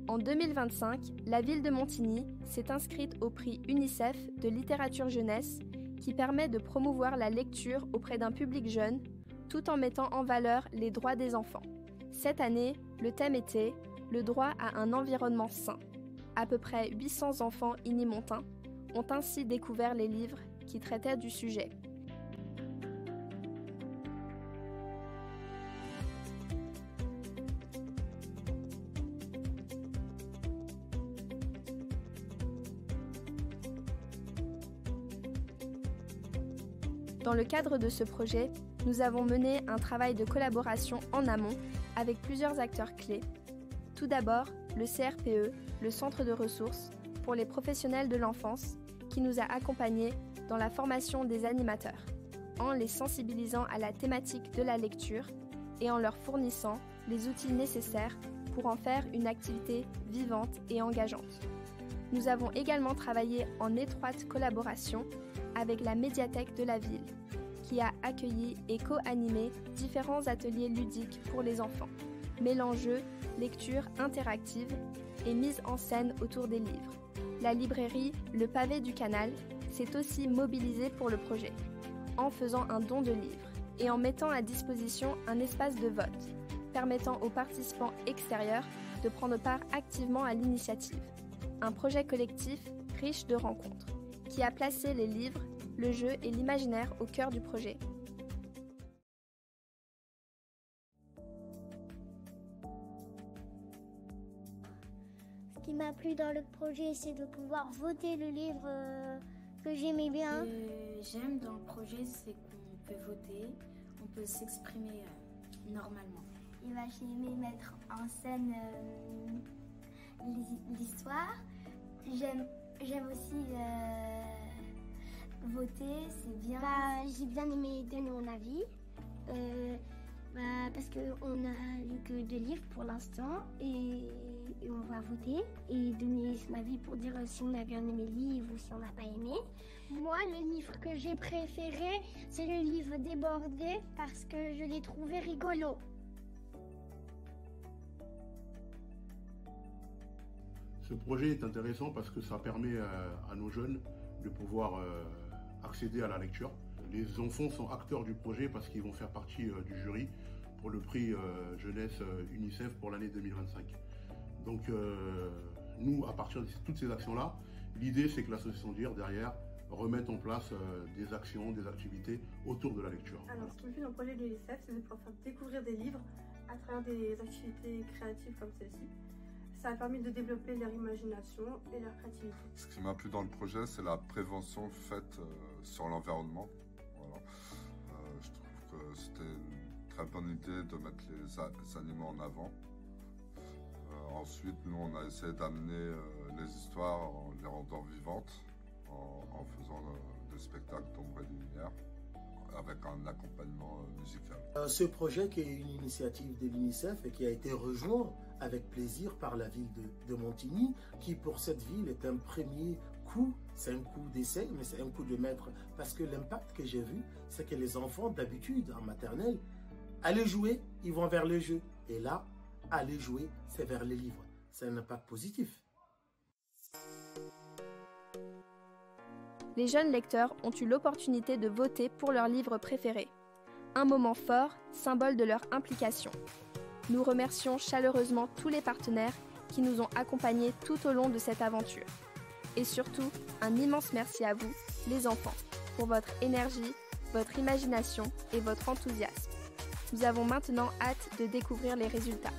En 2025, la ville de Montigny s'est inscrite au prix UNICEF de littérature jeunesse qui permet de promouvoir la lecture auprès d'un public jeune tout en mettant en valeur les droits des enfants. Cette année, le thème était « Le droit à un environnement sain ». À peu près 800 enfants ignimontains ont ainsi découvert les livres qui traitaient du sujet. Dans le cadre de ce projet, nous avons mené un travail de collaboration en amont avec plusieurs acteurs clés. Tout d'abord, le CRPE, le Centre de ressources pour les professionnels de l'enfance, qui nous a accompagnés dans la formation des animateurs, en les sensibilisant à la thématique de la lecture et en leur fournissant les outils nécessaires pour en faire une activité vivante et engageante. Nous avons également travaillé en étroite collaboration avec la médiathèque de la ville, qui a accueilli et co-animé différents ateliers ludiques pour les enfants, mêlant jeux, lecture interactive et mise en scène autour des livres. La librairie Le Pavé du Canal s'est aussi mobilisée pour le projet, en faisant un don de livres et en mettant à disposition un espace de vote, permettant aux participants extérieurs de prendre part activement à l'initiative. Un projet collectif riche de rencontres, qui a placé les livres, le jeu et l'imaginaire au cœur du projet. Ce qui m'a plu dans le projet, c'est de pouvoir voter le livre que j'aimais bien. Ce que j'aime dans le projet, c'est qu'on peut voter, on peut s'exprimer normalement. Et j'ai aimé mettre en scène l'histoire. J'aime aussi voter, c'est bien. J'ai bien aimé donner mon avis. Parce qu'on n'a lu que 2 livres pour l'instant et on va voter et donner son avis pour dire si on a bien aimé le livre ou si on n'a pas aimé. Moi, le livre que j'ai préféré, c'est le livre Débordé parce que je l'ai trouvé rigolo. Ce projet est intéressant parce que ça permet à nos jeunes de pouvoir accéder à la lecture. Les enfants sont acteurs du projet parce qu'ils vont faire partie du jury pour le prix jeunesse UNICEF pour l'année 2025. Donc nous, à partir de toutes ces actions-là, l'idée c'est que l'association DIR derrière remette en place des actions, des activités autour de la lecture. Alors ce qui me plaît dans le projet de l'UNICEF, c'est de pouvoir faire découvrir des livres à travers des activités créatives comme celle-ci. Ça a permis de développer leur imagination et leur créativité. Ce qui m'a plu dans le projet, c'est la prévention faite sur l'environnement. Voilà. Je trouve que c'était une très bonne idée de mettre les animaux en avant. Ensuite, nous, on a essayé d'amener les histoires en les rendant vivantes, en faisant des spectacles d'ombre et de lumière, avec un accompagnement musical. Ce projet qui est une initiative de l'UNICEF et qui a été rejoint avec plaisir par la ville de Montigny, qui pour cette ville est un premier coup, c'est un coup d'essai, mais c'est un coup de maître, parce que l'impact que j'ai vu, c'est que les enfants d'habitude en maternelle, aller jouer, ils vont vers le jeu, et là, aller jouer, c'est vers les livres. C'est un impact positif. Les jeunes lecteurs ont eu l'opportunité de voter pour leur livre préféré. Un moment fort, symbole de leur implication. Nous remercions chaleureusement tous les partenaires qui nous ont accompagnés tout au long de cette aventure. Et surtout, un immense merci à vous, les enfants, pour votre énergie, votre imagination et votre enthousiasme. Nous avons maintenant hâte de découvrir les résultats.